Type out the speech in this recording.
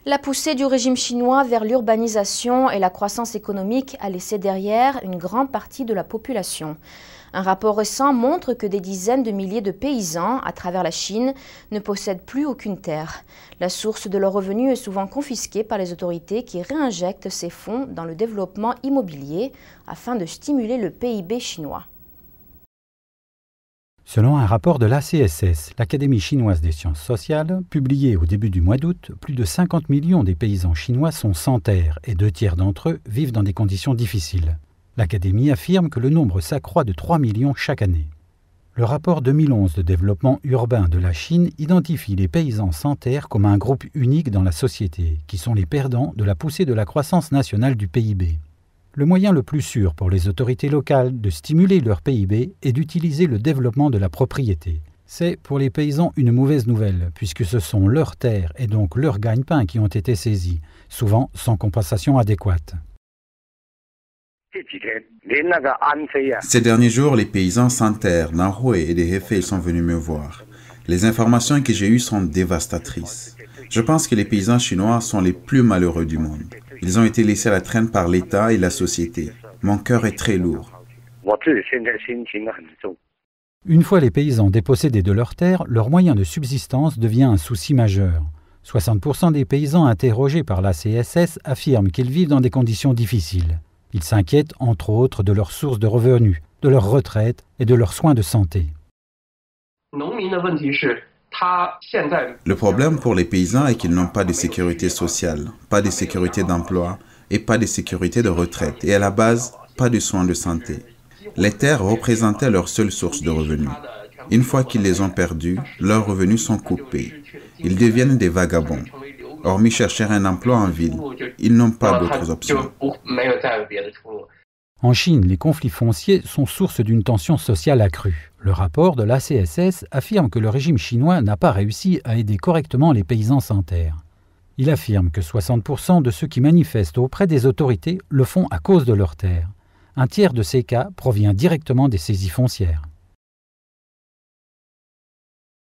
La poussée du régime chinois vers l'urbanisation et la croissance économique a laissé derrière une grande partie de la population. Un rapport récent montre que des dizaines de milliers de paysans à travers la Chine ne possèdent plus aucune terre. La source de leurs revenus est souvent confisquée par les autorités qui réinjectent ces fonds dans le développement immobilier afin de stimuler le PIB chinois. Selon un rapport de l'ACSS, l'Académie chinoise des sciences sociales, publié au début du mois d'août, plus de 50 millions des paysans chinois sont sans terre et 2/3 d'entre eux vivent dans des conditions difficiles. L'Académie affirme que le nombre s'accroît de 3 millions chaque année. Le rapport 2011 de développement urbain de la Chine identifie les paysans sans terre comme un groupe unique dans la société, qui sont les perdants de la poussée de la croissance nationale du PIB. Le moyen le plus sûr pour les autorités locales de stimuler leur PIB est d'utiliser le développement de la propriété. C'est pour les paysans une mauvaise nouvelle, puisque ce sont leurs terres et donc leurs gagne-pain qui ont été saisis, souvent sans compensation adéquate. Ces derniers jours, les paysans sans terre, Nanhui et des Hefei sont venus me voir. Les informations que j'ai eues sont dévastatrices. Je pense que les paysans chinois sont les plus malheureux du monde. Ils ont été laissés à la traîne par l'État et la société. Mon cœur est très lourd. Une fois les paysans dépossédés de leurs terres, leur moyen de subsistance devient un souci majeur. 60% des paysans interrogés par la CSS affirment qu'ils vivent dans des conditions difficiles. Ils s'inquiètent entre autres de leurs sources de revenus, de leur retraite et de leurs soins de santé. Le problème pour les paysans est qu'ils n'ont pas de sécurité sociale, pas de sécurité d'emploi et pas de sécurité de retraite. Et à la base, pas de soins de santé. Les terres représentaient leur seule source de revenus. Une fois qu'ils les ont perdues, leurs revenus sont coupés. Ils deviennent des vagabonds. Hormis chercher un emploi en ville, ils n'ont pas d'autres options. En Chine, les conflits fonciers sont source d'une tension sociale accrue. Le rapport de l'ACSS affirme que le régime chinois n'a pas réussi à aider correctement les paysans sans terre. Il affirme que 60% de ceux qui manifestent auprès des autorités le font à cause de leurs terres. Un tiers de ces cas provient directement des saisies foncières.